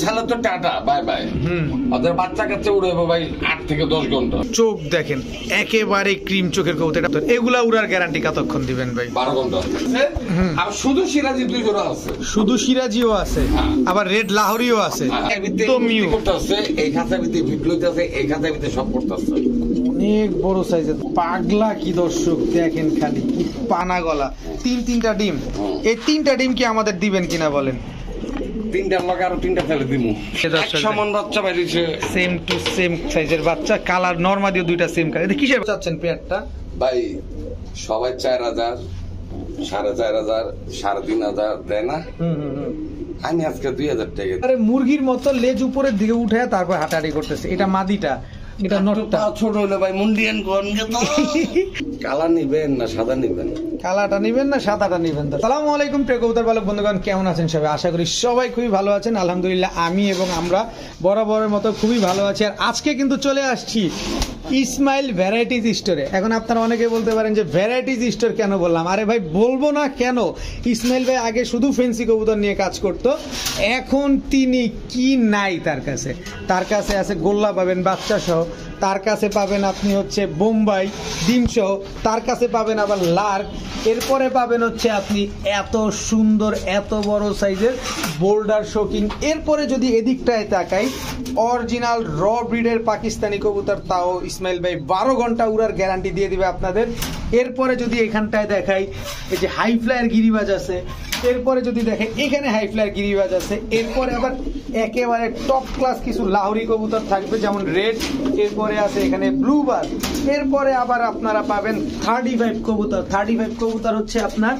ছাড়লে তো tata bye bye. ওদের বাচ্চা কাচ্চা উড়ে ভাই 8 থেকে 10 ঘন্টা। চোখ দেখেন একেবারে ক্রিম চোখের কবুতর। এগুলা উড়ার গ্যারান্টি কতক্ষণ দিবেন ভাই? 12 ঘন্টা। আর শুধু সিরাজি 2 জোড়া আছে। শুধু সিরাজিও আছে, আবার রেড লাহোরিও আছে। একদম মিউ করতেছে, এই খাঁচার ভিতরে ভিটলতে আছে, এই খাঁচার ভিতরে সব করতেছে। অনেক বড় সাইজের পাগলা কি দর্শক দেখেন, খালি কি পানা গলা। তিনটা ডিম। এই 3টা ডিম কি আমাদের দিবেন কিনা বলেন? 3টার লগে আরো 3টা ফেলে দিমু। সমান বাচ্চা বাইরেছে, সেম টু সেম সাইজের বাচ্চা, কালার নরমাদিও 2টা সেম কালার। এটা কিসের চাচ্ছেন পেয়ারটা ভাই? সবাই 4000, 4500, 3500 দেয় না? আমি আজকে 2000 টাকা। আরে মুরগির মতো লেজ উপরের দিকে উঠে তারপর হাঁটাহাঁটি করতেছে। এটা মাদিটা, এটা নটটা। ছোট হলে ভাই মুন্ডিয়ান কোন কালা নিবেন না সাদা নিবেন? কালাটা নিবেন না সাদাটা নিবেন? আসসালামু আলাইকুম প্রিয় কবুতর পালক বন্ধুগণ, কেমন আছেন সবাই? আশা করি সবাই খুবই ভালো আছেন। আলহামদুলিল্লাহ আমি এবং আমরা বরাবরের মতো খুবই ভালো আছি। আর আজকে কিন্তু চলে আসছি ইসমাইল ভ্যারাইটিজ স্টোরে। এখন আপনারা অনেকে বলতে পারেন যে ভ্যারাইটিজ স্টোর কেন বললাম? আরে ভাই বলবো না কেন, ইসমাইল ভাই আগে শুধু ফেন্সি কবুতর নিয়ে কাজ করতো, এখন তিনি কি নাই তার কাছে আছে গোল্লা পাবেন বাচ্চা সহ, তার কাছে পাবেন আপনি হচ্ছে বোম্বাই ডিম সহ, তার কাছে পাবেন আবার লার্ক, এরপরে পাবেন হচ্ছে আপনি এত সুন্দর এত বড় সাইজের বোল্ডার শোকিং। এরপরে যদি এদিকটায় তাকাই, অরিজিনাল র ব্রিডের পাকিস্তানি কবুতর, তাও ইসমাইল ভাই 12 ঘন্টা উড়ার গ্যারান্টি দিয়ে দিবে আপনাদের। এরপরে যদি এখানটায় দেখাই, এই যে হাই ফ্লায়ার গিরিবাজ আছে, এরপরে যদি দেখেন এখানে হাই ফ্লায়ার গিরিবাজ আছে, এরপরে আবার একেবারে টপ ক্লাস কিছু লাহোরি কবুতর থাকবে যেমন রেড, এরপরে আছে এখানে ব্লুবার, এরপরে আবার আপনারা পাবেন 35 কবুতর। 35 কবুতর হচ্ছে আপনার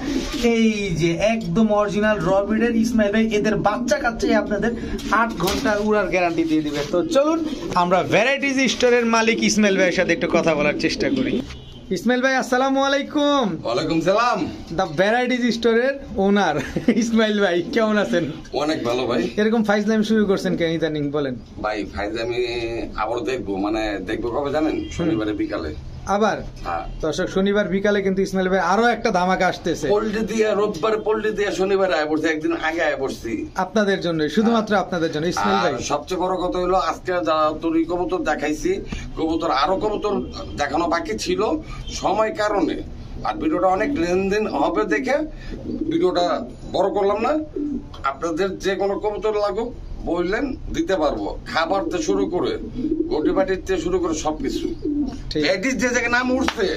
এই যে একদম অরিজিনাল র ব্রিডের। ইসমাইল ভাই এদের বাচ্চা কাচ্চাই আপনাদের 8 ঘন্টা উড়ার গ্যারান্টি দিয়ে দিবে। তো চলুন আমরা ভ্যারাইটিজ স্টোরের মালিক ইসমাইল ভাইয়ের সাথে একটু কথা বলার চেষ্টা করি। ইসমাইল ভাই আসসালামু আলাইকুম। ওয়ালাইকুম সালাম। দা ভ্যারাইটিজ স্টোরের ওনার ইসমাইল ভাই, কেমন আছেন? অনেক ভালো ভাই। এরকম ফাইজলামি শুরু করছেন কেন ইদানিং বলেন? ভাই ফাইজলামি আবার দেখবো কবে জানেন? শনিবারে বিকালে। আবার দর্শক শনিবার বিকালে কিন্তু ইসমাইল ভাই আরো একটা ধামাকা আসতেছে। পোল্ট্রি দিয়ে রোববার, পোল্ট্রি দিয়ে শনিবারে আয় পড়ছি, একদিন আগে আয় পড়ছি আপনাদের জন্য, শুধুমাত্র আপনাদের জন্য ইসমাইল ভাই। সবচেয়ে বড় কথা হলো আজকে যারা তরি কবুতর দেখাইছি, কবুতর আরো কবুতর দেখানো বাকি ছিল সময় কারণে, আর ভিডিওটা অনেক লেনদেন হবে দেখে ভিডিওটা বড় করলাম না। আপনাদের যে কোনো কবুতর লাগুক বললেন দিতে পারবো, খাবার থেকে শুরু করে গটি বাটির থেকে শুরু করে সবকিছু। যে জায়গায় নাম উঠছে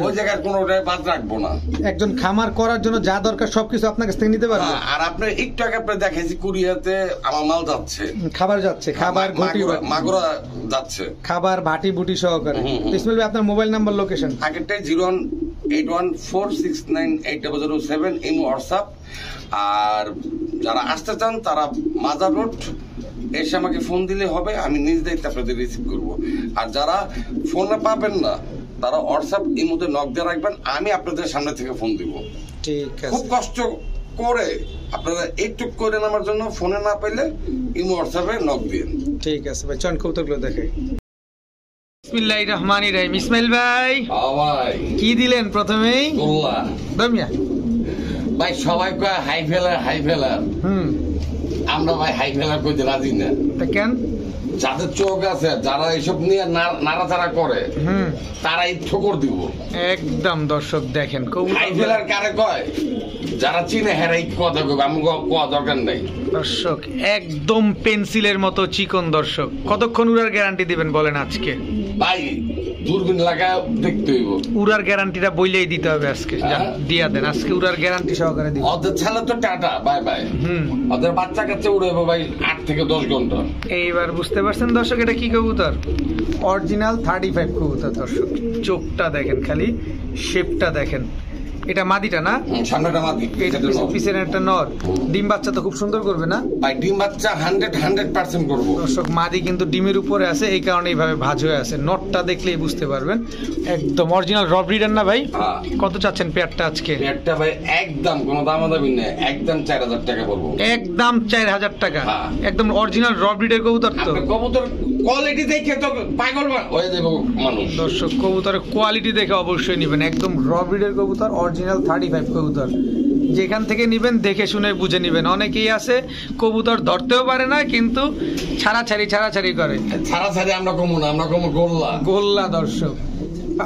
ওই জায়গায় কোনোটাই বাদ রাখবো না। একজন খামার করার জন্য যা দরকার সবকিছু আপনার কাছ থেকে নিতে পারবো। আর আপনার একটু আগে আপনার দেখাইছি কুরিয়াতে আমার মাল যাচ্ছে, খাবার যাচ্ছে, খাবার মাগুরা যাচ্ছে, খাবার ভাটি বুটি সহকারে। ইসমাইল ভাই আপনার মোবাইল নাম্বার লোকেশন? আগেরটাই 01814698007 এই হোয়াটসঅ্যাপ। আর যারা আসতে চান তারা মাজার রোড এসে আমাকে ফোন দিলে হবে, আমি নিজ দায়িত্বে আপনাদের রিসিভ করবো। আর যারা ফোনে পাবেন না তারা হোয়াটসঅ্যাপ এই মধ্যে নক দিয়ে রাখবেন, আমি আপনাদের সামনে থেকে ফোন দিব। ঠিক আছে, খুব কষ্ট করে আপনারা এইটুক করে আমার জন্য, ফোনে না পাইলে ইমো হোয়াটসঅ্যাপে নক দিন। ঠিক আছে ভাই, চন কবুতরগুলো দেখাই। বিসমিল্লাহির রহমানির রহিম। ইসমাইল ভাই কি দিলেন প্রথমেই? গোল্লা দমিয়া ভাই। সবাই কয় হাই ফেলার, আমরা ভাই হাই ফেলার কইতে রাজি না। কেন? যাদের চোখ আছে, যারা এইসব নিয়ে নাড়াচাড়া করে তারা ইচ্ছা করে দিব একদম। দর্শক দেখেন হাই ফেলার কারে কয়, যারা চিনে হেরাই কথা কবে, আমি কোয়া দরকার নাই। দর্শক একদম পেন্সিলের মতো চিকন। দর্শক কতক্ষণ উড়ার গ্যারান্টি দিবেন বলেন আজকে? ভাই দূরবীন লাগা দেখতে হইব। উড়ার গ্যারান্টিটা বইলেই দিতে হবে আজকে, দিয়া দেন আজকে উড়ার গ্যারান্টি সহকারে দিন। ওদের ছেলে তো টাটা বাই বাই। ওদের বাচ্চা কাচ্চা উড়ে ভাই 8 থেকে 10 ঘন্টা। এইবার বুঝতে পারছেন দর্শক এটা কি কবুতর? অরিজিনাল 35 কবুতর। দর্শক চোখটা দেখেন, খালি শেপটা দেখেন। এটা মাদিটা না? সামনেটা মাদি, পিছনে একটা নর। ডিম বাচ্চা তো খুব সুন্দর করবে না ভাই? ডিম বাচ্চা 100% করবো। দর্শক মাদি কিন্তু ডিমের উপরে আছে, এই কারণে এইভাবে ভাঁজ হয়ে আছে। নটটা দেখলেই বুঝতে পারবেন একদম অরিজিনাল র ব্রিডার না ভাই? কত চাচ্ছেন পেয়ারটা আজকে? পেয়ারটা ভাই একদম কোনো দামাদামি নেই, একদম 4000 টাকা পড়বো। একদম 4000 টাকা? একদম অরিজিনাল র ব্রিডের কবুতর। তো কবুতর কোয়ালিটি দেখে তো পাগল হয়ে যাবে মানুষ। দর্শক কবুতরের কোয়ালিটি দেখে অবশ্যই নেবেন, একদম র ব্রিডের কবুতর, অরিজিনাল 35 কবুতর। যেখান থেকে নিবেন দেখে শুনে বুঝে নিবেন। অনেকেই আছে কবুতর ধরতেও পারে না, কিন্তু ছাড়াছাড়ি করে। ছাড়াছাড়ি আমরা কমু না, আমরা কমু গোল্লা। গোল্লা দর্শক,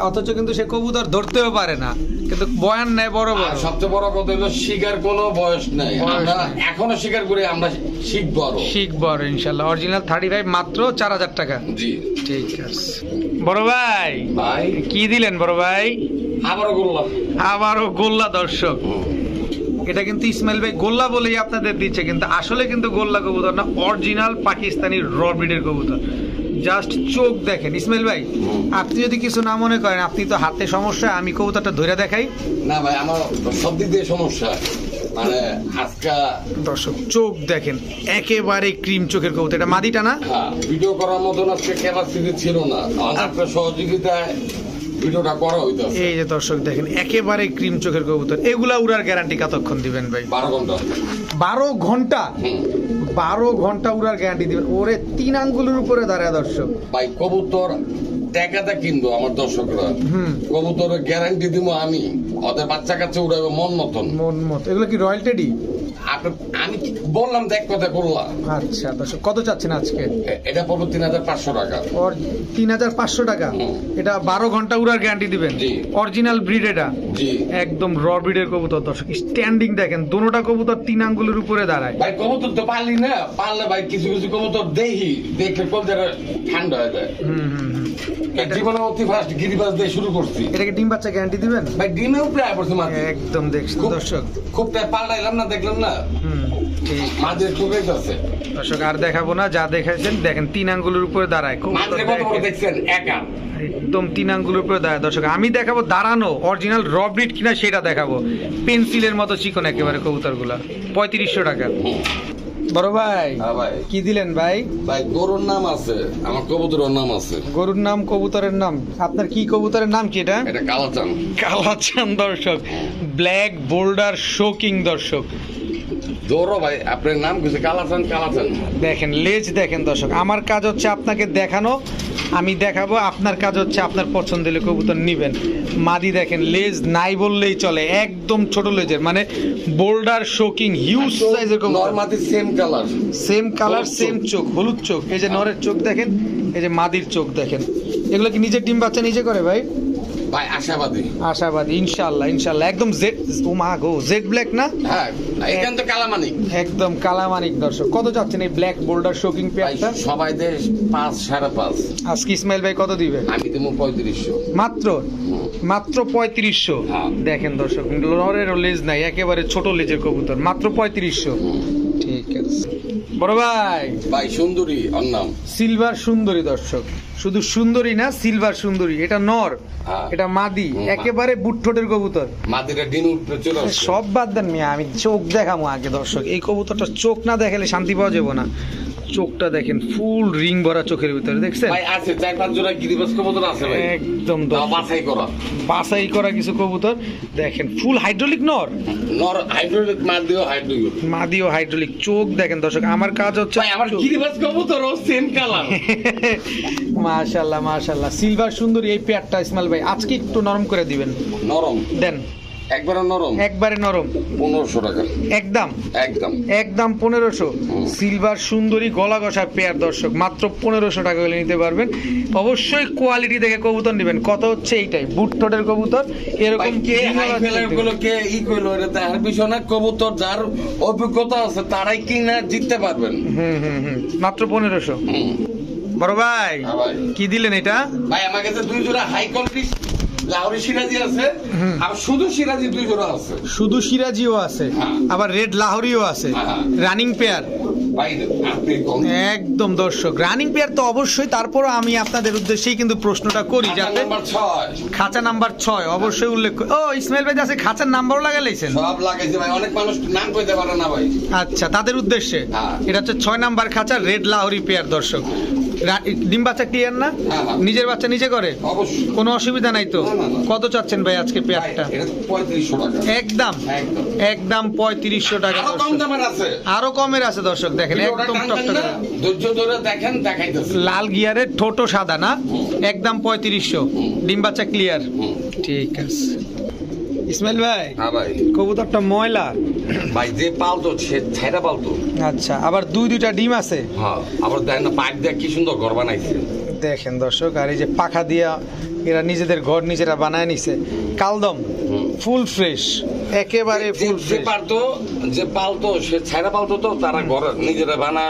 অথচ কিন্তু সে কবুতর ধরতেও পারে না, কিন্তু বয়ান নেয় বড় বড়। আর সবচেয়ে বড় কথা হলো শিকার কোনো বয়স নেই, আমরা এখনো শিকার করে আমরা শিখবো আরো ইনশাল্লাহ। অরিজিনাল 35 মাত্র 4000 টাকা। জি ঠিক আছে বড় ভাই। ভাই কি দিলেন বড় ভাই? আবারও গোল্লা দর্শক। এটা কিন্তু ইসমাইল ভাই গোল্লা বলেই আপনাদের দিচ্ছে, কিন্তু আসলে কিন্তু গোল্লা কবুতর না, অরিজিনাল পাকিস্তানি র ব্রিডের কবুতর। জাস্ট চোখ দেখেন ইসমাইল ভাই, আপনি যদি কিছু না মনে করেন, আপনি তো হাতে সমস্যা, আমি কবুতরটা ধরে দেখাই। না ভাই, আমার সব দিক দিয়ে সমস্যা, মানে আজকে দর্শক চোখ দেখেন, একেবারে ক্রিম চোখের কবুতর। এটা মাদিটা না? ভিডিও করার মতন আজকে ক্যাপাসিটি ছিল না, আপনার সহযোগিতায় ভিডিওটা করা হইতাছে। এই যে দর্শক দেখেন, একেবারে ক্রিম চোখের কবুতর। এগুলা উড়ার গ্যারান্টি কতক্ষণ দিবেন ভাই? 12 ঘন্টা। 12 ঘন্টা? 12 ঘন্টা উড়ার গ্যারান্টি দিবেন? ওরে 3 আঙ্গুলের উপরে দাঁড়ায় দর্শক। ভাই কবুতর টাকাটা কিনবো আমার দর্শকরা, কবুতরের গ্যারান্টি দিব আমি, ওদের বাচ্চা কাচ্চা উড়াবে মন মতন। এগুলো কি রয়্যাল টেডি? আমি বললাম দেখ কথা করলাম। আচ্ছা দর্শক, কত চাচ্ছেন আজকে? এটা পড়বো 3500 টাকা। 3500 টাকা। এটা 12 ঘন্টা উড়ার গ্যারান্টি দিবেন? অরিজিনাল ব্রিড এটা? জি একদম র ব্রিডের কবুতর দর্শক। স্ট্যান্ডিং দেখেন, দোনোটা কবুতর 3 আঙ্গুলের উপরে দাঁড়ায়। ভাই কবুতর তো পারলি না, পারলে ভাই কিছু কিছু কবুতর দেখলে কলজাটা ঠান্ডা হয়ে যায়। জীবনে অতি ফার্স্ট গিরিবাজ দিয়ে শুরু করছি। এটাকে ডিম বাচ্চা গ্যারান্টি দিবেন? ভাই ডিমে উপরে পড়ছে মাঝে, একদম দেখছেন দর্শক, খুব পাল্টাইলাম না, দেখলাম না মাঝে চোখে আছে দর্শক। আর দেখাবো না, যা দেখাইছেন দেখেন, 3 আঙ্গুলের উপরে দাঁড়ায়। দেখছেন একা একদম 3 আঙ্গুলের উপরে দাঁড়ায় দর্শক। আমি দেখাবো দাঁড়ানো অরিজিনাল র ব্রিড কিনা সেটা দেখাবো। পেন্সিলের মতো চিকন একেবারে কবুতর গুলা। 3500 টাকা। বড় ভাই কি দিলেন ভাই? ভাই গরুর নাম আছে, আমার কবুতরের নাম আছে। গরুর নাম, কবুতরের নাম। আপনার কি কবুতরের নাম কি? এটা কালাচান। কালাচান দর্শক, ব্ল্যাক বোল্ডার শোকিং দর্শক। দৌড়ো ভাই, আপনার নাম কিছু কালাচান। দেখেন লেজ দেখেন দর্শক, আমার কাজ হচ্ছে আপনাকে দেখানো, আমি দেখাবো। আপনার কাজ হচ্ছে আপনার পছন্দ হলে কবুতর নিবেন। মাদি দেখেন, লেজ নাই বললেই চলে, একদম ছোট লেজের, মানে বোল্ডার শোকিং হিউজ সাইজের কবুতর। সেম কালার সেম চোখ, হলুদ চোখ। এই যে নরের চোখ দেখেন, এই যে মাদির চোখ দেখেন। এগুলো কি নিজের ডিম বাচ্চা নিজে করে ভাই? ভাই আশাবাদী ইনশাআল্লাহ একদম জেড। ও মা গো, জেড ব্ল্যাক না? হ্যাঁ, এখান তো কালামানিক, একদম কালামানিক দর্শক। কত যাচ্ছেন এই ব্ল্যাক বোল্ডার শোকিং পেয়ারটা? সবাই দেশ 5, 5.5। আজকে ইসমাইল ভাই কত দিবে? আমি দেবো 3500 মাত্র। 3500। দেখেন দর্শক, লরের লেজ নাই, একেবারে ছোট লেজের কবুতর, মাত্র 3500। ঠিক আছে বড় ভাই। সুন্দরী ওর নাম, সিলভার সুন্দরী দর্শক। শুধু সুন্দরী না, সিলভার সুন্দরী। এটা নর, এটা মাদি, একেবারে বুটঠোটের কবুতর। মাদিটা ডিম উপরে চলে আসে। সব বাদ দেন মিয়া, আমি চোখ দেখাবো আগে দর্শক। এই কবুতরটা চোখ না দেখালে শান্তি পাওয়া যাবে না। চোখটা দেখেন, ফুল রিং ভরা চোখের ভিতরে, দেখছেন? ভাই আছে 4-5 জোড়া গিরিবাজ কবুতর আছে ভাই, একদম বাছাই করা কিছু কবুতর দেখেন। ফুল হাইড্রোলিক নর হাইড্রোলিক, মাদিও হাইড্রোলিক। চোখ দেখেন দর্শক, আমার কাজ হচ্ছে ভাই আমার গিরিবাজ কবুতরও সেম কালার। মাশাআল্লাহ সিলভার সুন্দরী এই পেয়ারটা ইসমাইল ভাই আজকে একটু নরম করে দিবেন। নরম দেন, একবারে নরম। 1500 টাকা। একদম 1500। সিলভার সুন্দরী গলা ঘষা পেয়ার দর্শক, মাত্র 1500 টাকা হলে নিতে পারবেন। অবশ্যই কোয়ালিটি দেখে কবুতর নেবেন। কত হচ্ছে এইটাই, বুটঠোটের কবুতর। এরকম কবুতর যার অভিজ্ঞতা আছে তারাই কিনা জিততে পারবেন। মাত্র 1500। বড় ভাই কি দিলেন এটা? ভাই আমার কাছে 2 জোড়া হাই কোয়ালিটি লাহোরি সিরাজি আছে, আর শুধু সিরাজি 2 জোড়া আছে। শুধু সিরাজিও আছে, আবার রেড লাহোরিও আছে। রানিং পেয়ার একদম দর্শক, রানিং পেয়ার তো অবশ্যই। তারপরও আমি আপনাদের উদ্দেশ্যেই কিন্তু প্রশ্নটা করি, যাতে খাঁচা নাম্বার 6 অবশ্যই উল্লেখ। ও ইসমাইল ভাই আছে খাঁচার নাম্বারও লাগাইছেন? সব লাগাইছে ভাই, অনেক মানুষ নাম কইতে পারে না ভাই। আচ্ছা, তাদের উদ্দেশ্যে এটা হচ্ছে 6 নাম্বার খাঁচা রেড লাহোরি পেয়ার দর্শক। ডিম বাচ্চা ক্লিয়ার না? নিজের বাচ্চা নিজে করে, কোনো অসুবিধা নাই তো? কত চাচ্ছেন ভাই আজকে পেয়ারটা? 3500 টাকা। একদম 3500 টাকা। আরো কমের আছে দর্শক, দেখেন একদম টকটকে, ধৈর্য ধরে দেখেন, দেখাইতেছি। লাল গিয়ারের ঠোঁটো সাদা না, একদম 3500। ডিম বাচ্চা ক্লিয়ার। ঠিক আছে ইসমাইল ভাই, হ্যাঁ ভাই। কবুতরটা ময়লা ভাই যে পালতো সে ছাইরা পালতো। আচ্ছা, আবার দুইটা ডিম আছে। হ্যাঁ, আবার দেখেন না পাইপ দিয়ে কি সুন্দর ঘর বানাইছে। দেখেন দর্শক, আর এই যে পাখা দিয়া এরা নিজেদের ঘর নিজেরা বানায় নিছে। কালদম ফুল ফ্রেশ, একেবারে ফুল যে ফ্রেশ। পারতো, যে পালতো সে ছাইরা পালতো, তো তারা ঘর নিজেরা বানা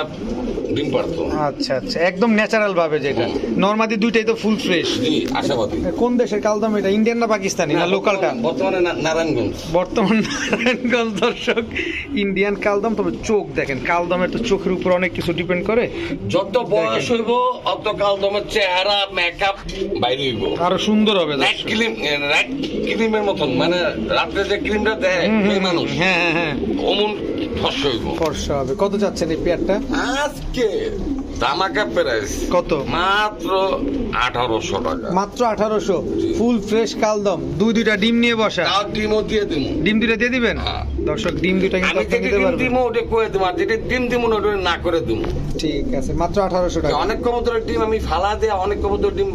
ডিম পারতো। আচ্ছা আচ্ছা, একদম ন্যাচারাল ভাবে যেটা। নরমালি দুইটাই তো ফুল ফ্রেশ। জি, আশাবাদী। কোন দেশের কালদম এটা, ইন্ডিয়ান না পাকিস্তানি না লোকালটা? বর্তমানে নারায়ণগঞ্জ। বর্তমান নারায়ণগঞ্জ দর্শক, ইন্ডিয়ান কালদম। তবে চোখ দেখেন, কালদমের তো চোখের উপর অনেক কিছু ডিপেন্ড করে। যত বয়স হইব অত কালদমের চেহারা মেকআপ বাইরে হইব, আরো সুন্দর হবে রাইট ক্রিমের মতন, মানে রাত্রে যে ক্রিমটা দেয় মেয়ে মানুষ, হ্যাঁ হ্যাঁ হ্যাঁ, অমন ফর্সা হইব। ফর্সা হবে। কত যাচ্ছেন এই পেয়ারটা? আজকে ধামাকা প্রাইস কত? মাত্র 1800 টাকা। মাত্র 1800। ফুল ফ্রেশ কালদম, দুইটা ডিম নিয়ে বসা। তাও ডিমও দিয়ে দিমু। ডিম দুইটা দিয়ে দিবেন? হ্যাঁ। দর্শক, ডিম দুইটা কিন্তু আমি আপনি যেটা নিতে ডিম পারবেন। দিমু ওটা কয়ে দিমু, আর যেটা ডিম দিমু না ওটা না করে দিমু। ঠিক আছে, মাত্র 1800 টাকা। অনেক কবুতরের ডিম আমি ফালা দিয়ে অনেক কবুতরের ডিম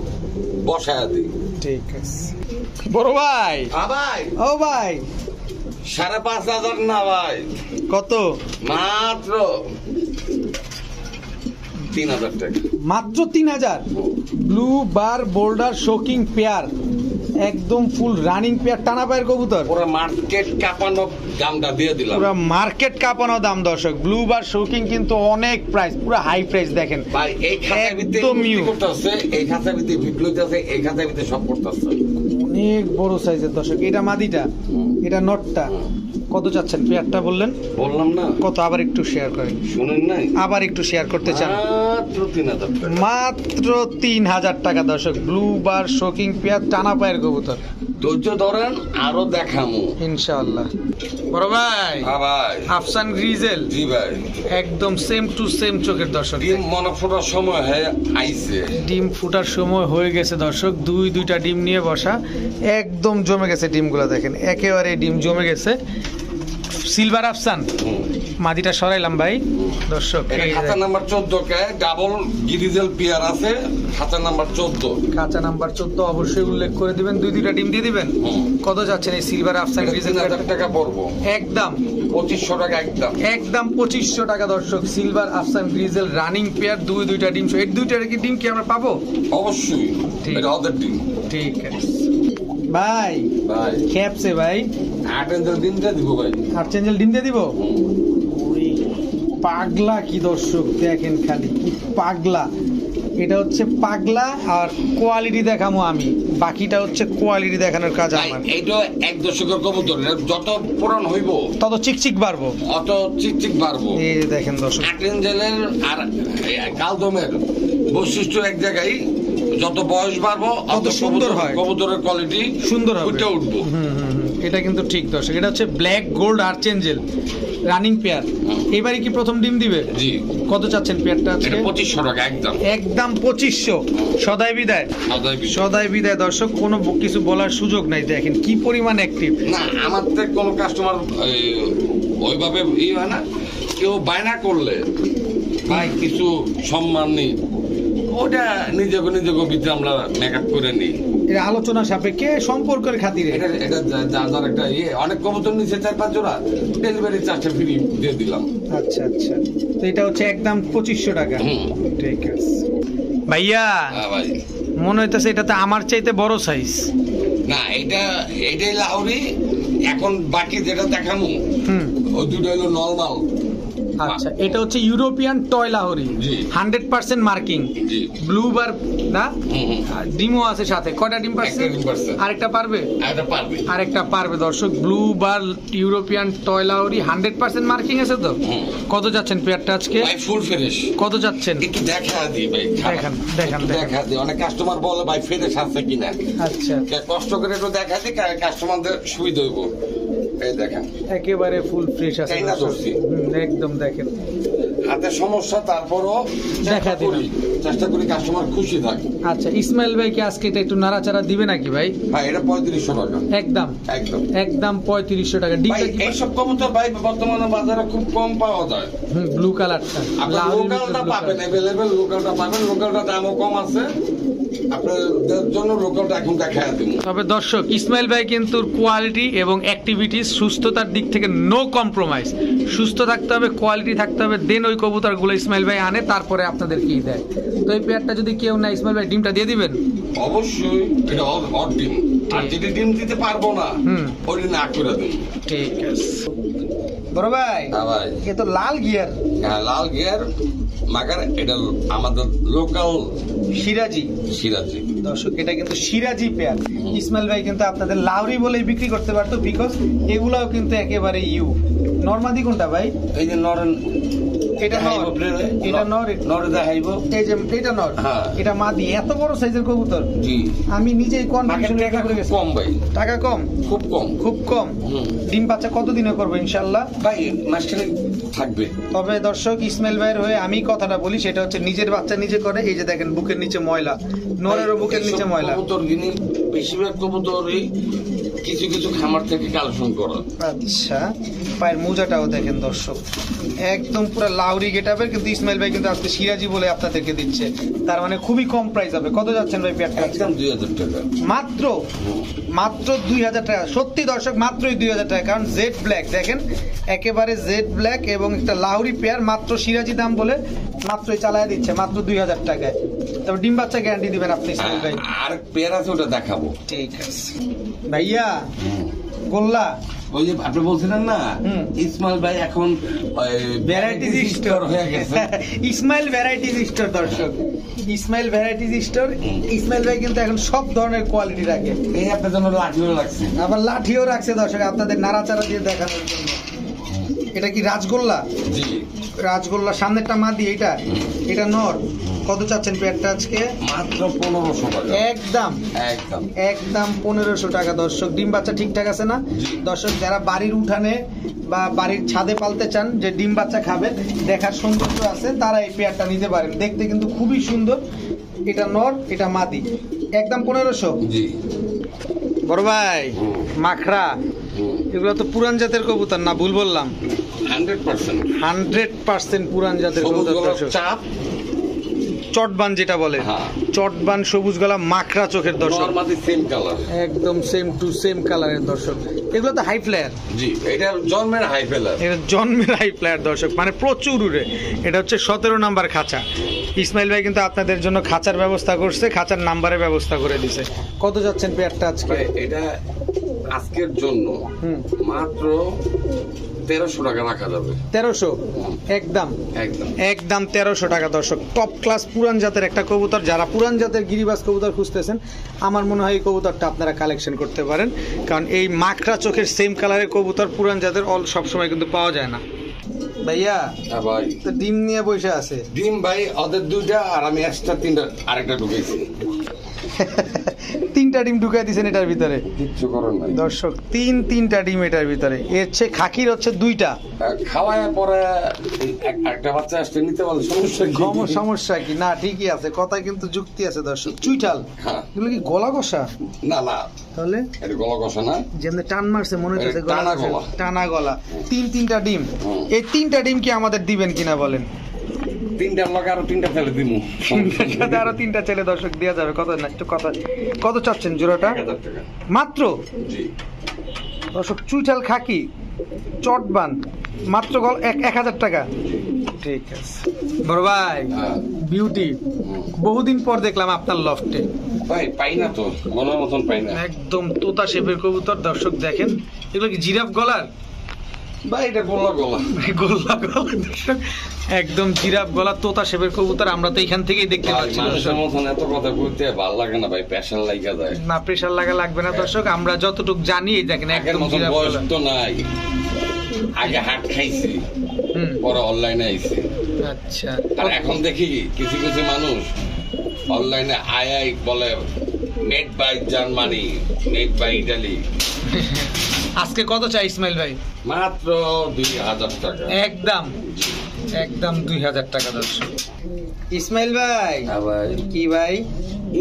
বসায়া দিই। ঠিক আছে বড় ভাই। ভাই ও ভাই, 5,500 না ভাই, কত? মাত্র 3,000 টাকা। মাত্র 3000। ব্লু বার বোল্ডার শোকিং পেয়ার, একদম ফুল রানিং পেয়ার, টানা পায়ের কবুতর। পুরো মার্কেট কাঁপানো দামটা দিয়ে দিলাম। পুরো মার্কেট কাঁপানো দাম দর্শক। ব্লু বার শোকিং কিন্তু অনেক প্রাইস, পুরো হাই প্রাইস। দেখেন ভাই এই খাঁচার ভিতরে একদম মুক্তি new। করতেছে, এই খাঁচার ভিতরে বিপ্লবী আছে, এই খাঁচার ভিতরে সব করতেছে। অনেক বড় সাইজের দর্শক। এটা মাদিটা, এটা নটটা। কত চাচ্ছেন পেয়ারটা বললেন? বললাম না কত? আবার একটু শেয়ার করেন। শুনেন নাই, আবার একটু শেয়ার করতে চান? মাত্র 3,000 টাকা। মাত্র 3000 টাকা দর্শক। ব্লু বার শোকিং পেয়ার, টানা পায়ের কবুতর। ধৈর্য ধরেন, আরো দেখামু ইনশাআল্লাহ। বড় ভাই, হ্যাঁ ভাই। আফসান গ্রিজেল, জি ভাই। একদম সেম টু সেম চোখের দর্শক। ডিম মনে ফোটার সময় আইছে। ডিম ফুটার সময় হয়ে গেছে দর্শক। দুইটা ডিম নিয়ে বসা, একদম জমে গেছে ডিমগুলো। দেখেন একেবারে ডিম জমে গেছে। সিলভার আফসান, মাদিটা সরাইলাম ভাই দর্শক। এটা খাঁচা নাম্বার 14 কে ডাবল গ্রিজেল পেয়ার আছে, খাঁচা নাম্বার 14। কাঁচা নাম্বার 14 অবশ্যই উল্লেখ করে দিবেন। দুইটা ডিম দিয়ে দিবেন। কত যাচ্ছেন এই সিলভার আফসান গ্রিজেল? 3,000 টাকা পড়বো। একদম 2500 টাকা একদম। একদম 2500 টাকা দর্শক। সিলভার আফসান গ্রিজেল রানিং পেয়ার, দুইটা ডিম। এই দুইটার কি ডিম কি আমরা পাবো? অবশ্যই, ঠিক। এটা ওদের ডিম। ঠিক আছে ভাই। ভাই খেপছে ভাই। 8 ইঞ্চের ডিমটা দিব ভাই। আর্চেঞ্জেল ডিম দিয়ে দিব। ওরে পাগলা কি দর্শক, দেখেন খালি কি পাগলা। এটা হচ্ছে পাগলা, আর কোয়ালিটি দেখামো আমি। বাকিটা হচ্ছে কোয়ালিটি দেখানোর কাজ ভাই আমার। এইটা 1 দশকের কবুতর, এটা যত পুরান হইব তত চিকচিক বাড়বো। অত চিকচিক বাড়বো। এই যে দেখেন দর্শক, 8 ইঞ্চের আর কালদমের বৈশিষ্ট্য এক জায়গায়, যত বয়স বাড়বো তত সুন্দর হয়। কবুতরের কোয়ালিটি সুন্দর হবে। উঠে উঠবো। এটা কিন্তু ঠিক দর্শক। এটা হচ্ছে black gold archangel running pair. এবারে কি প্রথম ডিম দিবে? জি। কত চাচ্ছেন পেয়ারটা আজকে? এটা 2500 টাকা একদম। একদম 2500। সদাই বিদায়। সদাই বিদায় দর্শক, কোনো কিছু বলার সুযোগ নাই। দেখেন কি পরিমাণ অ্যাক্টিভ। না, আমার তো কোনো কাস্টমার ওইভাবে হয় না। কেউ বায়না করলে ভাই কিছু সম্মান নেই, ওটা নিজেকে ভিতরে আমরা মেকআপ করে নিই। এটা আলোচনা সাপেক্ষে, সম্পর্কের খাতিরে। এটা যার একটা অনেক কবুতর নিচে 4-5 জোড়া, ডেলিভারি চার্জটা ফ্রি দিয়ে দিলাম। আচ্ছা আচ্ছা, তো এটা হচ্ছে একদম 2500 টাকা। ঠিক আছে ভাইয়া। ভাই মনে হইতেছে এটাতে আমার চাইতে বড় সাইজ। না, এটাই লাহোরি। এখন বাকি যেটা দেখামু ওই দুটো হলো নরমাল। আচ্ছা, এটা হচ্ছে European toy Lahori, 100% marking. Blue বার না, ডিমও আছে সাথে। কয়টা ডিম পাচ্ছে? আরেকটা পারবে? আরেকটা পারবে দর্শক। ব্লু বার ইউরোপিয়ান টয় লাহোরি, 100% মার্কিং আছে তো। কত যাচ্ছেন পেয়ারটা আজকে? Full fresh. কত যাচ্ছেন? একটু দেখা দিই ভাই। দেখান। দেখা দিই, অনেক কাস্টমার বলে ভাই ফ্রেশ আছে কিনা। আচ্ছা, কষ্ট করে একটু দেখা দিই, কাস্টমারদের সুবিধা হইব। এই দেখেন একেবারে ফুল ফ্রেশ আছে। একদম দেখেন হাতে সমস্যা, তারপরও দেখা দিবেন। চেষ্টা করি কাস্টমার খুশি থাকে। আচ্ছা, ইসমাইল ভাই কি আজকে এটা একটু নাড়াচাড়া দিবে নাকি ভাই? ভাই এটা 3500 টাকা একদম একদম একদম 3500 টাকা। ভাই ডিমটা কি এইসব কবুতর ভাই বর্তমানে বাজারে খুব কম পাওয়া যায়। ব্লু কালারটা আপনার লোকালটা পাবেন, অ্যাভেলেবেল লোকালটা পাবেন, লোকালটা দামও কম আছে, আপনাদের জন্য লোকালটা এখন দেখায় দেবো। তবে দর্শক, ইসমাইল ভাই কিন্তু কোয়ালিটি এবং অ্যাক্টিভিটি সুস্থতার দিক থেকে নো কম্প্রোমাইজ। সুস্থ থাকতে হবে, কোয়ালিটি থাকতে হবে, দেন ওই কবুতরগুলো ইসমাইল ভাই আনে, তারপরে আপনাদের কি দেয়। তো এই পেয়ারটা যদি কেউ না, ইসমাইল ভাই ডিমটা দিয়ে দিবেন? অবশ্যই, এটা হট ডিম, আর যদি ডিম দিতে পারবো না ওই না করে দিন। ঠিক আছে বড় ভাই। হ্যাঁ ভাই, এ তো লাল গিয়ার। হ্যাঁ লাল গিয়ার মাগার, এটা আমাদের লোকাল সিরাজি। সিরাজি দর্শক, এটা কিন্তু সিরাজি পেয়ার। ইসমাইল ভাই কিন্তু আপনাদের লাউরি বলেই বিক্রি করতে পারতো, বিকজ এগুলাও কিন্তু একেবারে নরমাদি কোনটা ভাই? এই যে নরেন, এটা নর, এটা নর, নরে দেখাইব, এই যে এটা নর, এটা মাদি। এত বড় সাইজের কবুতর, জি আমি নিজেই কনফিউশন করে গেছি। কম ভাই, টাকা কম, খুব কম, খুব কম। ডিম বাচ্চা কতদিনে করবো ইনশাল্লাহ? ভাই মাসখানে থাকবে। তবে দর্শক, ইসমাইল ভাইয়ের হয়ে আমি কথাটা বলি, সেটা হচ্ছে নিজের বাচ্চা নিজে করে। এই যে দেখেন বুকের নিচে ময়লা, নরেরও বুকের নিচে ময়লা। কবুতর গিনি বেশিরভাগ কবুতরই কিছু কিছু খামার থেকে কালেকশন করা। আচ্ছা, পায়ের মোজাটাও দেখেন দর্শক, একদম পুরো লাউরি গেটাবের। কিন্তু ইসমাইল ভাই কিন্তু আজকে সিরাজি বলে আপনাদেরকে দিচ্ছে, তার মানে খুবই কম প্রাইস হবে। কত যাচ্ছেন ভাই পেয়ারটা? একদম 2000 টাকা মাত্র, মাত্র 2000 টাকা। সত্যি দর্শক, মাত্রই 2000 টাকা। কারণ জেড ব্ল্যাক দেখেন, একেবারে জেড ব্ল্যাক এবং একটা লাউরি পেয়ার, মাত্র সিরাজি দাম বলে মাত্রই চালায় দিচ্ছে, মাত্র 2000 টাকায়। তবে ডিম বাচ্চা গ্যারান্টি দিবেন আপনি ইসমাইল ভাই? আর পেয়ার আছে, ওটা দেখাবো। ঠিক আছে ভাইয়া। গোল্লা, ওই যে আপনি বলছিলেন না, ইসমাইল ভাই এখন ভ্যারাইটিজ স্টোর হয়ে গেছে। ইসমাইল ভ্যারাইটিজ স্টোর দর্শক, ইসমাইল ভ্যারাইটিজ স্টোর। ইসমাইল ভাই কিন্তু এখন সব ধরনের কোয়ালিটি রাখে। এই আপনার জন্য লাঠিও রাখছে, আবার লাঠিও রাখছে দর্শক আপনাদের নাড়াচাড়া দিয়ে দেখানোর জন্য। এটা কি রাজগোল্লা? জি রাজগোল্লা। সামনেরটা মাদি, এটা এটা নর। কত চাচ্ছেন পেয়ারটা আজকে? মাত্র 1500 টাকা একদম একদম একদম 1500 টাকা দর্শক। ডিম বাচ্চা ঠিকঠাক আছে না দর্শক? যারা বাড়ির উঠানে বা বাড়ির ছাদে পালতে চান, যে ডিম বাচ্চা খাবে, দেখার সৌন্দর্য আছে, তারা এই পেয়ারটা নিতে পারেন। দেখতে কিন্তু খুবই সুন্দর। এটা নর, এটা মাদি, একদম 1500। জি বড় ভাই, মাখরা এগুলো তো পুরান জাতের কবুতর না? ভুল বললাম? 100% পুরান জাতের কবুতর। চাপ চটবান যেটা বলে, চটবান সবুজ গলা মাখরা চোখের দর্শক, সেম কালার, একদম সেম টু সেম কালারের দর্শক। এগুলো তো হাই ফ্লায়ার। জি, এটা জন্মের হাই ফ্লায়ার, এটা জন্মের হাই ফ্লায়ার দর্শক, মানে প্রচুর উড়ে। এটা হচ্ছে 17 নাম্বার খাঁচা। ইসমাইল ভাই কিন্তু আপনাদের জন্য খাঁচার ব্যবস্থা করছে, খাঁচার নাম্বারের ব্যবস্থা করে দিছে। কত যাচ্ছেন পেয়ারটা আজকে? এটা আজকের জন্য মাত্র 1300 টাকা রাখা যাবে। 1300? একদম একদম একদম 1300 টাকা দর্শক। টপ ক্লাস পুরান জাতের একটা কবুতর। যারা পুরান জাতের গিরিবাজ কবুতর খুঁজতেছেন, আমার মনে হয় এই কবুতরটা আপনারা কালেকশন করতে পারেন। কারণ এই মাখরা চোখের সেম কালারের কবুতর পুরান জাতের সবসময় কিন্তু পাওয়া যায় না। ভাইয়া ভাই তো ডিম নিয়ে বসে আছে। ডিম ভাই ওদের 2টা, আর আমি এক্সট্রা 3টা আরেকটা ঢুকাইছি। 3টা ডিম ঢুকাই দিয়েছেন এটার ভিতরে? কিচ্ছু করার নাই দর্শক, 3টা ডিম এটার ভিতরে। এর চেয়ে খাকির হচ্ছে 2টা। খাওয়ায় পরে একটা বাচ্চা আসতে নিতে বলে, সমস্যা কি? না ঠিকই আছে, কথা কিন্তু যুক্তি আছে দর্শক। চুইঠাল এগুলো কি গলা কষা? না না, তাহলে এটা গলা কষা না, যেমন টান মারছে মনে হচ্ছে টানা গলা। টানা গলা। 3টা ডিম। এই 3টা ডিম কি আমাদের দিবেন কিনা বলেন? 3টার লগে আরো 3টা ফেলে দিমু। আরো 3টা ছেলে দর্শক দেওয়া যাবে। কত না একটু কথা, কত চাচ্ছেন জোড়াটা? 1000 টাকা মাত্র। জি দর্শক, চুইঠাল খাকি চটবান মাত্র 1000 টাকা। ঠিক আছে বড় ভাই। বিউটি, বহুদিন পর দেখলাম আপনার লফটে। ভাই পাই না তো, মনের মতন পাই না। একদম তোতা শেপের কবুতর দর্শক দেখেন। এগুলো কি জিরাফ গলার? ভাই এটা গোলা গলা, গোলা গলা দর্শক, একদম জিরাফ গলা তোতা শেপের কবুতর। আমরা তো এখান থেকেই দেখতে পাচ্ছি। মানুষের মতন এত কথা বলতে ভালো লাগে না ভাই, প্রেশার লাগা যায় না। প্রেশার লাগবে না দর্শক, আমরা যতটুকু জানি দেখেন একদম জিরাফ বয়স গলা। তো নাই, আগে হাট খাইছি, পরে অনলাইনে আইছি। আচ্ছা, আর এখন দেখি কিছু কিছু মানুষ অনলাইনে আই বলে made by Germany, made by Italy. আজকে কত চাই ইসমাইল ভাই? মাত্র 2000 টাকা একদম একদম 2000 টাকা দর্শক। ইসমাইল ভাই, হ্যাঁ ভাই, কি ভাই?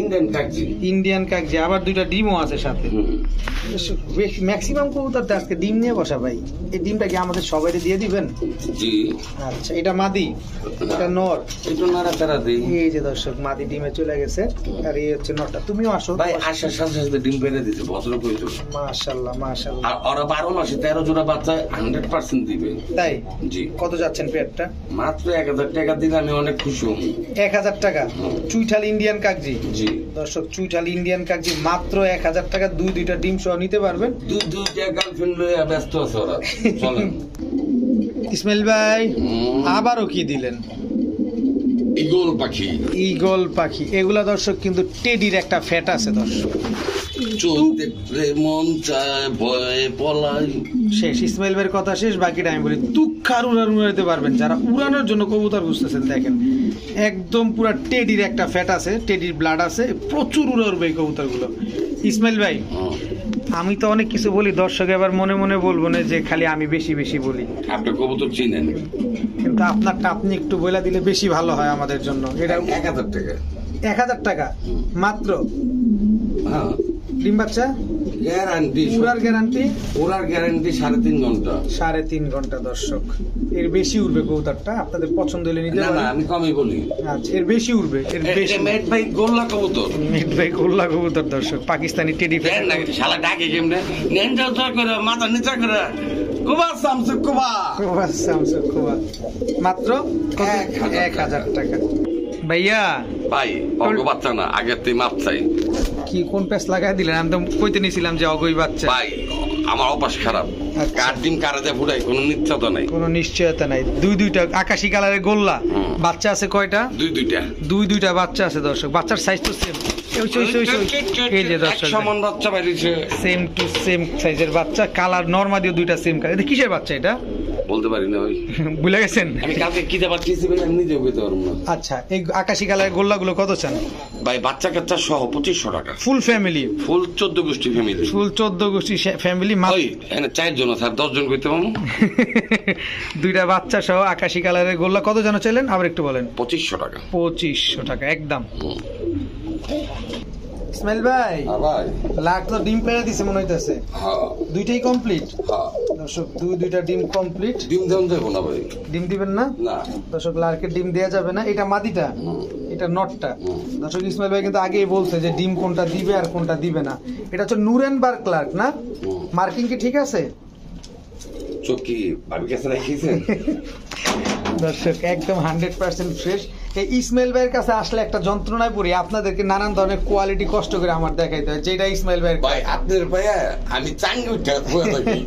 ইন্ডিয়ান কাকজি। ইন্ডিয়ান কাকজি, আবার 2টা ডিমও আছে সাথে। ম্যাক্সিমাম কবুতর তো আজকে ডিম নিয়ে বসা ভাই। এই ডিমটা কি আমাদের সবাইকে দিয়ে দিবেন? জি। আচ্ছা, এটা মাদি, এটা নর। একটু নাড়াচাড়া দিই। এই যে দর্শক, মাদি ডিমে চলে গেছে, আর এই হচ্ছে নরটা। তুমিও আসো ভাই, আসার সাথে সাথে ডিম পেরে দিতে ভদ্র কইতো। মাশাআল্লাহ মাশাআল্লাহ। আর ওরা 12 মাসে 13 জোড়া বাচ্চা 100% দিবে। তাই? জি। কত যাচ্ছেন পেয়ারটা? মাত্র 1000 টাকা দিলে আমি অনেক খুশি হব। 1000 টাকা? চুইঠাল ইন্ডিয়ান কাকজি। জি দর্শক, চুইঠাল ইন্ডিয়ান কাকজি মাত্র 1000 টাকা, 2টা ডিম সহ নিতে পারবেন। দুইটা গার্লফ্রেন্ড লইয়া ব্যস্ত আছে ওরা। চলেন। ইসমাইল ভাই, আবারও কি দিলেন? ঈগল পাখি। ঈগল পাখি, এগুলা দর্শক কিন্তু টেডির একটা ফ্যাট আছে দর্শক। চলতে মন চায়, ভয়ে পলাই। শেষ, ইসমাইল ভাইয়ের কথা শেষ, বাকিটা আমি বলি। তুক্ষার উড়াতে পারবেন যারা উড়ানোর জন্য কবুতর বুঝতেছেন। দেখেন, একদম পুরা টেডির একটা ফ্যাট আছে, টেডির ব্লাড আছে, প্রচুর উড়াবে এই কবুতরগুলো। ইসমাইল ভাই, আমি তো অনেক কিছু বলি, দর্শক এবার মনে মনে বলবো না যে খালি আমি বেশি বেশি বলি। আপনি কবুতর চিনেন, কিন্তু আপনারটা আপনি একটু বলে দিলে বেশি ভালো হয় আমাদের জন্য। এটা 1000 টাকা। 1000 টাকা মাত্র? হ্যাঁ। ডিম বাচ্চা গ্যারান্টি, উড়ার গ্যারান্টি? ওরার গ্যারান্টি 3.5 ঘন্টা। 3.5 ঘন্টা দর্শক। এর বেশি উড়বে কবুতরটা, আপনাদের পছন্দ হলে নিতে না না, পারেন। আমি কমই বলি। আচ্ছা, এর বেশি উড়বে, এর বেশি। মেট ভাই গোল্লা কবুতর। মিট ভাই গোল্লা কবুতর দর্শক, পাকিস্তানি টেডি দেন না, শালা ডাকে কেমনে? নেনটা তো করে মাথা নিচা করে কুবা সামসু কুবা। মাত্র 1000 টাকা। ভাইয়া ভাই, অগো বাচ্চা না, আগের তুই মাপ চাই। কি কোন প্যাচ লাগাই দিলেন? আমি তো কইতে নিছিলাম যে অগই বাচ্চা। ভাই, আমার অভ্যাস খারাপ। আচ্ছা। কার ডিম কারাতে ফুটাই, কোনো নিশ্চয়তা নাই। কোনো নিশ্চয়তা নাই। 2টা আকাশি কালারের গোল্লা। বাচ্চা আছে কয়টা? দুইটা। 2টা বাচ্চা আছে দর্শক। বাচ্চার সাইজ তো সেম। এই যে দর্শক, সমান বাচ্চা বাইরেছে। সেম টু সেম সাইজের বাচ্চা, কালার নরমাদিও 2টা সেম কালার। এটা কিসের বাচ্চা এটা? বলতে পারি না ভাই, ভুলে গেছেন? আমি কালকে কি দেবার দিয়েছি ভাই, আমি নিজেও বলতে পারবো না। আচ্ছা, এই আকাশি কালারের গোল্লাগুলো কত চান? ভাই, বাচ্চা কাচ্চা সহ 2500 টাকা। Full family? ফুল 14 গোষ্ঠী ফ্যামিলি। ফুল 14 গোষ্ঠী ফ্যামিলি। ওই এখানে 4 জন স্যার, 10 জন করতে পারবো। 2টা বাচ্চা সহ আকাশি কালারের গোল্লা কত যেন চাইলেন? আবার একটু বলেন। 2500 টাকা। 2500 টাকা একদম। ইসমাইল ভাই, ভাই লাখ তো ডিম পেড়ে দিছে মনে হইতেছে। হ্যাঁ 2টাই কমপ্লিট হ্যাঁ। দর্শক, 2টা ডিম কমপ্লিট। ডিম দেন দেবো না ভাই। ডিম দিবেন না না দর্শক, লার্কের ডিম দেওয়া যাবে না। এটা মাদিটা, এটা নটটা দর্শক। ইসমাইল ভাই কিন্তু আগেই বলছে যে ডিম কোনটা দিবে আর কোনটা দিবে না। এটা হচ্ছে নুরেনবার্গ ক্লার্ক না? মার্কিং কি ঠিক আছে? চোখি ভাবি কাছে রাখিয়েছেন দর্শক, একদম 100% ফ্রেশ। এই ইসমাইল ভাইয়ের কাছে আসলে একটা যন্ত্রণায় পড়ি, আপনাদেরকে নানান ধরনের কোয়ালিটি কষ্ট করে আমার দেখাইতে হয়, যেটা ইসমাইল ভাইয়ের। ভাই, আপনার ভাইয়া আমি চাঙ্গি উঠে থাকি।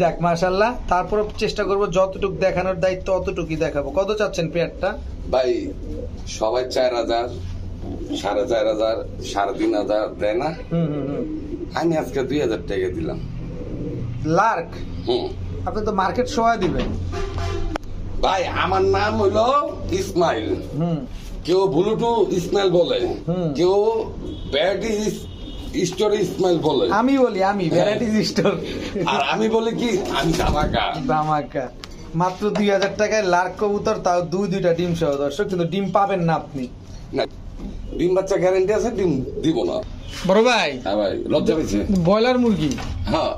যাক মাশাআল্লাহ, তারপর চেষ্টা করব যতটুকু দেখানোর দায়িত্ব অতটুকুই দেখাবো। কত চাচ্ছেন পেয়ারটা? ভাই, সবাই 4000, 4500, 3500 দেয় না? আমি আজকে 2000 টাকা দিলাম। লার্ক? আপনি তো মার্কেট সোয়া দিবেন। ভাই, আমার নাম হইলো ইসমাইল। কেউ ভুলুটু ইসমাইল বলে, কেউ ভ্যারাইটি স্টোর ইসমাইল বলে। আমি বলি আমি ভ্যারাইটিজ স্টোর। আর আমি বলি কি, আমি ধামাকা। ধামাকা। মাত্র 2000 টাকায় লার্ক কবুতর, তাও 2টা ডিম সহ দর্শক। কিন্তু ডিম পাবেন না আপনি। না, ডিম বাচ্চা গ্যারান্টি আছে, ডিম দিব না। বড় ভাই, হ্যাঁ ভাই, লজ্জা পেয়েছে। ব্রয়লার মুরগি? হ্যাঁ,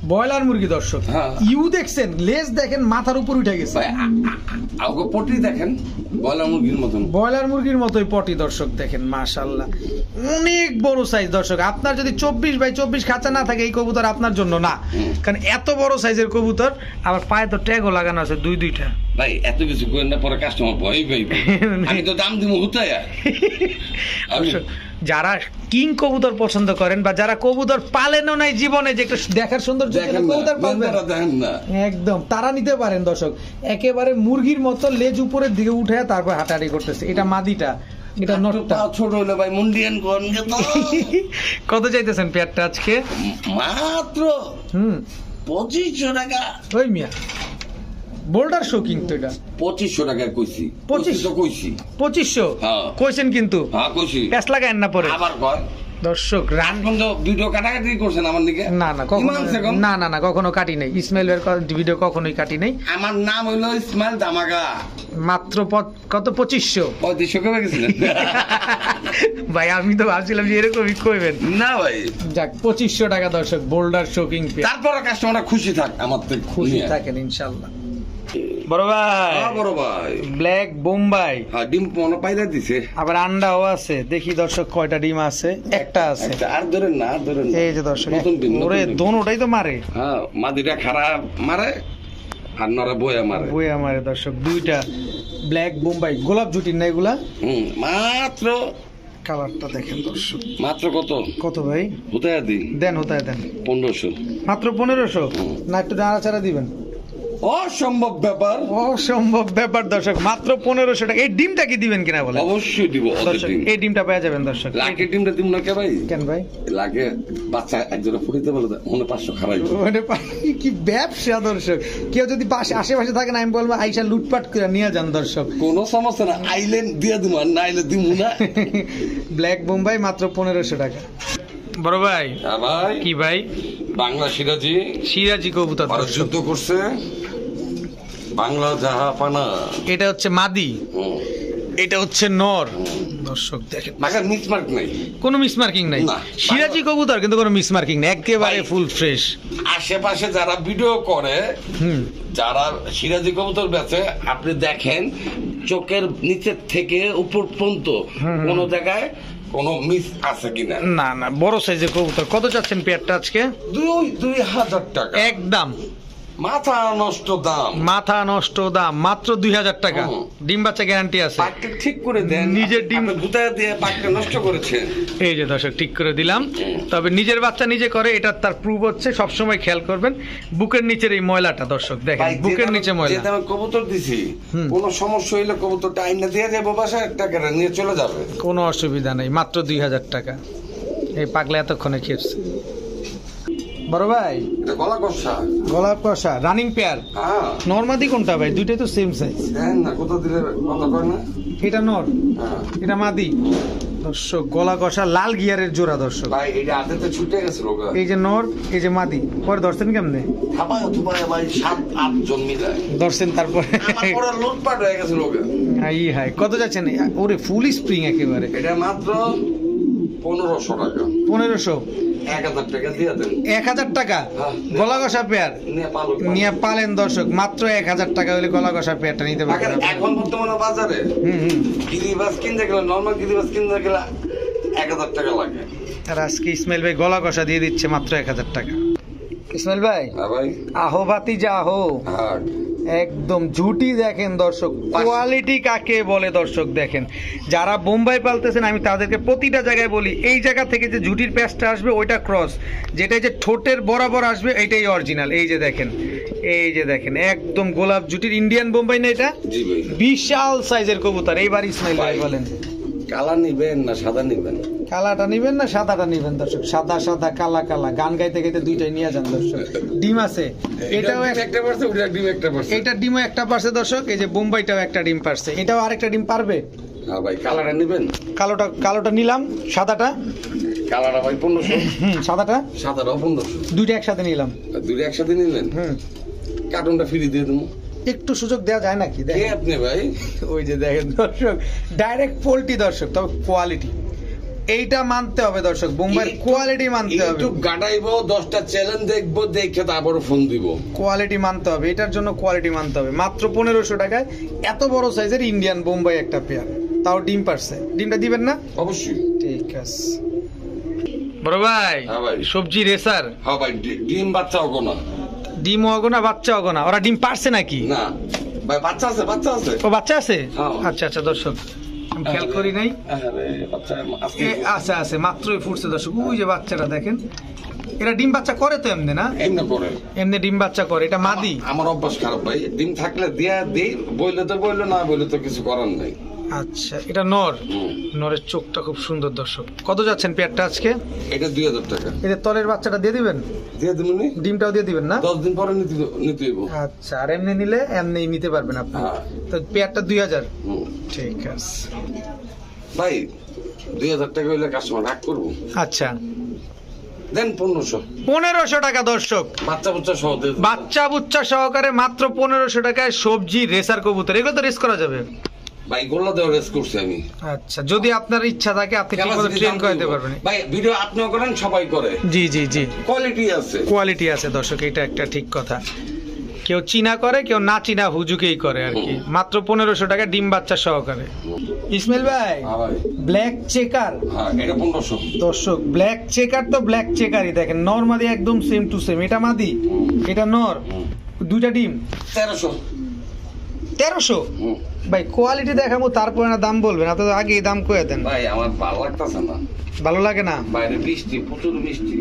ব্রয়লার মুরগি দর্শক। ইউ দেখছেন, লেজ দেখেন, মাথার উপর উঠে গেছে। আমাকে পটি দেখেন, ব্রয়লার মুরগির মতন। ব্রয়লার মুরগির মতোই পটি দর্শক, দেখেন মাশাআল্লাহ, অনেক বড় সাইজ দর্শক। আপনার যদি 24x24 খাঁচা না থাকে, এই কবুতর আপনার জন্য না, কারণ এত বড় সাইজের কবুতর। আবার পায়ে তো ট্যাগও লাগানো আছে 2টা। ভাই, এত কিছু করেন না, পরে কাস্টমার ভয় পাইবে। আমি তো দাম দিব হুতায়া। যারা কিং কবুতর পছন্দ করেন, বা যারা কবুতর পালেনও নাই জীবনে, যে একটু দেখার সৌন্দর্য কবুতর পাবেন একদম, তারা নিতে পারেন দর্শক। একেবারে মুরগির মতো লেজ উপরের দিকে উঠে তারপর হাঁটাহাঁটি করতেছে। এটা মাদিটা, এটা নটটা। ছোট হলো ভাই, মুন্ডিয়ান কোন কত চাইতেছেন পেয়ারটা আজকে? মাত্র 2500 টাকা। ওই মিয়া, বোল্ডার শোকিং তো এটা। 2500 টাকা কইছি। 2500 কইছি। 2500 কইছেন কিন্তু? হ্যাঁ কইছি। প্যাচ লাগায়েন না পরে। আবার কর। দর্শক রান বন্ধু ভিডিও কাটাকাটি করছেন আমার দিকে না না কখনো না কখনো কাটি নাই ইসমাইল ভাইয়ের ভিডিও কখনোই কাটি নাই। আমার নাম হলো ইসমাইল দামাগা। মাত্র কত 2500 কবে গেছিলেন? ভাই আমি তো ভাবছিলাম যে এরকমই কইবেন না ভাই, যাক 2500 টাকা দর্শক বোল্ডার শোকিং পেয়ার। তারপর কাস্টমাররা খুশি থাক, আমার তো খুশি থাকেন ইনশাআল্লাহ। বড় ভাই, বড় ভাই, ব্ল্যাক বোম্বাই, হ্যাঁ ডিম মনে পাইরা দিছে, আবার আন্ডাও আছে। দেখি দর্শক কয়টা ডিম আছে। একটা আছে, আর ধরেন না, ধরেন এই যে দর্শক ওরে দোনোটাই তো মারে। হ্যাঁ মাদিটা খারাপ মারে আর নরা বয়া মারে দর্শক দুইটা ব্ল্যাক বোম্বাই গোলাপ জুটির না এগুলা। মাত্র কালারটা দেখেন দর্শক, মাত্র কত ভাই হতায় দেন 1500, মাত্র 1500 না একটু নাড়াচাড়া দিবেন? অসম্ভব ব্যাপার দর্শক, মাত্র 1500 টাকা। এই ডিমটা কি দিবেন কিনা বলেন? অবশ্যই দিব দর্শক, এই ডিমটা পেয়ে যাবেন দর্শক। লাখের ডিমটা দিব না কে ভাই? কেন ভাই? লাগে বাচ্চা একজনে ফুটিতে বলে মনে 500 খারাই কি ব্যবসা দর্শক। কেউ যদি পাশে আশেপাশে থাকেন আমি বলবো আইসা লুটপাট করে নিয়ে যান দর্শক, কোনো সমস্যা না। আইলেন দিয়ে দিব আর না আইলে দিব না। ব্ল্যাক বোম্বাই মাত্র 1500 টাকা। বড় ভাই, ভাই কি ভাই? বাংলা সিরাজি কবুতর যুদ্ধ করছে, বাংলা জাহাপানা। এটা হচ্ছে মাদি, এটা হচ্ছে নর। দর্শক দেখেন মিসমার্ক নাই, কোনো মিসমার্কিং নাই। সিরাজি কবুতর কিন্তু কোনো মিসমার্কিং নাই, একেবারে ফুল ফ্রেশ। আশেপাশে যারা ভিডিও করে, যারা সিরাজি কবুতর বেচে, আপনি দেখেন চোখের নিচের থেকে উপর পর্যন্ত কোন জায়গায় কোন মিস আছে কিনা। না বড় সাইজের কবুতর। কত চাচ্ছেন পেয়ারটা আজকে? 2000 টাকা একদম। মাথা নষ্ট দাম মাত্র 2000 টাকা। ডিম বাচ্চা গ্যারান্টি আছে। পাকটা ঠিক করে দেন, নিজের ডিম গুতায় দিয়ে পাকটা নষ্ট করেছে। এই যে দর্শক ঠিক করে দিলাম। তবে নিজের বাচ্চা নিজে করে, এটা তার প্রুফ হচ্ছে। সবসময় খেয়াল করবেন বুকের নিচের এই ময়লাটা দর্শক দেখেন, বুকের নিচে ময়লা। আমি কবুতর দিছি, কোনো সমস্যা হইলে কবুতরটা আইনা দিয়ে যাবো, বাসায় টাকা নিয়ে চলে যাবে, কোনো অসুবিধা নেই। মাত্র 2000 টাকা। এই পাগলা এতক্ষণে খেপছে। বড় ভাই, গলা কষা রানিং পেয়ার। নরমাদি কোনটা ভাই? দুইটাই তো সেম সাইজ। এটা নর, এটা মাদি। দর্শক গলা কষা লাল গিয়ারের জোড়া দর্শক। এই যে নর, এই যে মাদি। পরে ধরছেন কেমনে? ধরছেন তারপরে কত যাচ্ছেন? ওরে ফুল স্প্রিং একেবারে। এটা মাত্র 1500 টাকা। 1500, 1000 টাকা দিয়ে দেন। 1000 টাকা গলা কষা পেয়ার নিয়ে পালেন দর্শক। মাত্র 1000 টাকা হলে গলা কষা পেয়ারটা নিতে পারবেন। এখন বর্তমানে বাজারে গিরিবাস কিনতে গেলে, নরমাল গিরিবাস কিনতে গেলে 1000 টাকা লাগে। আর আজকে ইসমাইল ভাই গলা কষা দিয়ে দিচ্ছে মাত্র 1000 টাকা। ইসমাইল ভাই, আহো বাতি যা আহো, একদম ঝুটি দেখেন দর্শক। কোয়ালিটি কাকে বলে দর্শক দেখেন। যারা বোম্বাই পালতেছেন আমি তাদেরকে প্রতিটা জায়গায় বলি, এই জায়গা থেকে যে ঝুটির প্যাচটা আসবে ওইটা ক্রস, যেটা যে ঠোঁটের বরাবর আসবে এইটাই অরিজিনাল। এই যে দেখেন একদম গোলাপ ঝুটির ইন্ডিয়ান বোম্বাই না, এটা বিশাল সাইজের কবুতর। এইবার ইসমাইল ভাই বলেন, কালা নিবেন না সাদা নিবেন? কালাটা নিবেন না সাদাটা নিবেন দর্শক? সাদা কালা গান গাইতে গাইতে দুইটাই নিয়ে যান দর্শক। ডিম আছে, এটাও একটা পারছে, ওটা ডিম একটা পারছে, এটা ডিমও একটা পারছে দর্শক। এই যে বোম্বাইটাও একটা ডিম পারছে, এটাও আরেকটা ডিম পারবে। হ্যাঁ ভাই, কালাটা নিবেন? কালোটা নিলাম। সাদাটা ভাই 1500। সাদাটাও 1500। দুইটা একসাথে নিলাম। দুইটা একসাথে নিলেন? কার্টুনটা ফ্রি দিয়ে দেবো। একটু সুযোগ দেওয়া যায় নাকি? দেখেন আপনি ভাই, ওই যে দেখেন দর্শক, ডাইরেক্ট পোল্ট্রি দর্শক। তবে কোয়ালিটি এইটা মানতে হবে দর্শক, বোম্বাইয়ের কোয়ালিটি মানতে হবে। একটু গাটাইবো, 10টা চ্যালেঞ্জ দেখবো, দেখে তারপর ফোন দিব। কোয়ালিটি মানতে হবে, এটার জন্য কোয়ালিটি মানতে হবে। মাত্র 1500 টাকায় এত বড় সাইজের ইন্ডিয়ান বোম্বাই একটা পেয়ার, তাও ডিম পারছে। ডিমটা দিবেন না? অবশ্যই। ঠিক আছে বড় ভাই। সবজি রেসার। হ্যাঁ ভাই, ডিম বাচ্চা হোক না, ডিম হোক না বাচ্চা হোক না, ওরা ডিম পারছে নাকি? না ভাই, বাচ্চা আছে। ও বাচ্চা আছে? আচ্ছা দর্শক, খেয়াল করি নাই। আছে মাত্রই ফুটছে দর্শক। ওই যে বাচ্চাটা দেখেন, এরা ডিম বাচ্চা করে তো এমনি না? এমনি ডিম বাচ্চা করে। এটা মাদি। আমার অভ্যাস খারাপ ভাই, ডিম থাকলে দিয়া দিই, বইলে তো বইলে, না বইলে তো কিছু করার নাই। আচ্ছা, এটা নরের চোখটা খুব সুন্দর দর্শক। কত যাচ্ছেন পেয়ারটা আজকে? এটা 2000 টাকা। এদের তলের বাচ্চাটা দিয়ে দিবেন? দিয়ে দিবেন। ডিমটাও দিয়ে দিবেন না? 10 দিন পরে নিতে হইব। আচ্ছা, আর এমনি নিলে এমনি নিতে পারবেন আপনি। তো পেয়ারটা 2000। ঠিক আছে। ভাই 2000 টাকা হইলে কাস্টমার রাগ করবো। আচ্ছা দেন 1500। 1500 টাকা দর্শক, বাচ্চা বুচ্চা সহ দিয়ে দেব। বাচ্চা বুচ্চা সহকারে মাত্র 1500 টাকায় সবজি রেসার কবুতর, এগুলো তো রেস করা যাবে ভাই গোল্লা দেওয়া রেস করছি আমি। আচ্ছা, যদি আপনার ইচ্ছা থাকে আপনি ঠিক মতো ট্রেন করাতে পারবেন। ভাই ভিডিও আপনিও করেন, সবাই করে। জি জি জি, কোয়ালিটি আছে, কোয়ালিটি আছে দর্শক, এটা একটা ঠিক কথা। কেউ চীনা করে, কেউ না চীনা হুজুকেই করে আর কি। মাত্র 1500 টাকা ডিম বাচ্চা সহকারে। ইসমাইল ভাই, হ্যাঁ ভাই, ব্ল্যাক চেকার হ্যাঁ এটা 1500। দর্শক ব্ল্যাক চেকার তো ব্ল্যাক চেকারই, দেখেন নর মাদি একদম সেম টু সেম। এটা মাদি, এটা নর, দুইটা ডিম 1300। 1300? ভাই কোয়ালিটি দেখাবো তারপরে না দাম বলবেন, আপনি তো আগেই দাম কয়ে দেন। ভাই আমার ভালো লাগতেছে না, ভালো লাগে না? বাইরে বৃষ্টি, প্রচুর বৃষ্টি।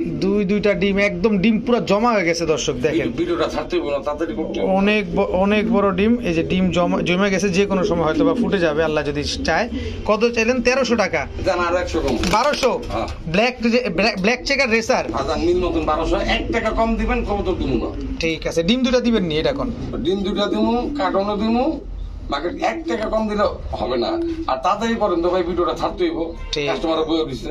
দুইটা ডিম একদম, ডিম পুরো জমা হয়ে গেছে দর্শক, দেখেন ভিডিওটা ছাড়তে হবে না, তাড়াতাড়ি করতে হবে। অনেক বড় ডিম, এই যে ডিম জমে গেছে, যে কোনো সময় হয়তো বা ফুটে যাবে আল্লাহ যদি চায়। কত চাইলেন? 1300 টাকা। জান আর 100 কম। 1200? হ্যাঁ। Black checker racer. আজান মিল মতন 1200, 1 টাকা কম দিবেন, কবুতর দিমু না। ঠিক আছে, ডিম দুটা দিবেন নি এটা কোন? ডিম দুটা দিমু, কার্টনও দিমু, বাকি 1 টাকা কম দিলে হবে না। আর তাড়াতাড়ি করেন তো ভাই, ভিডিওটা ছাড়তে হইব, ঠিক। কাস্টমার বয়ে দিচ্ছে।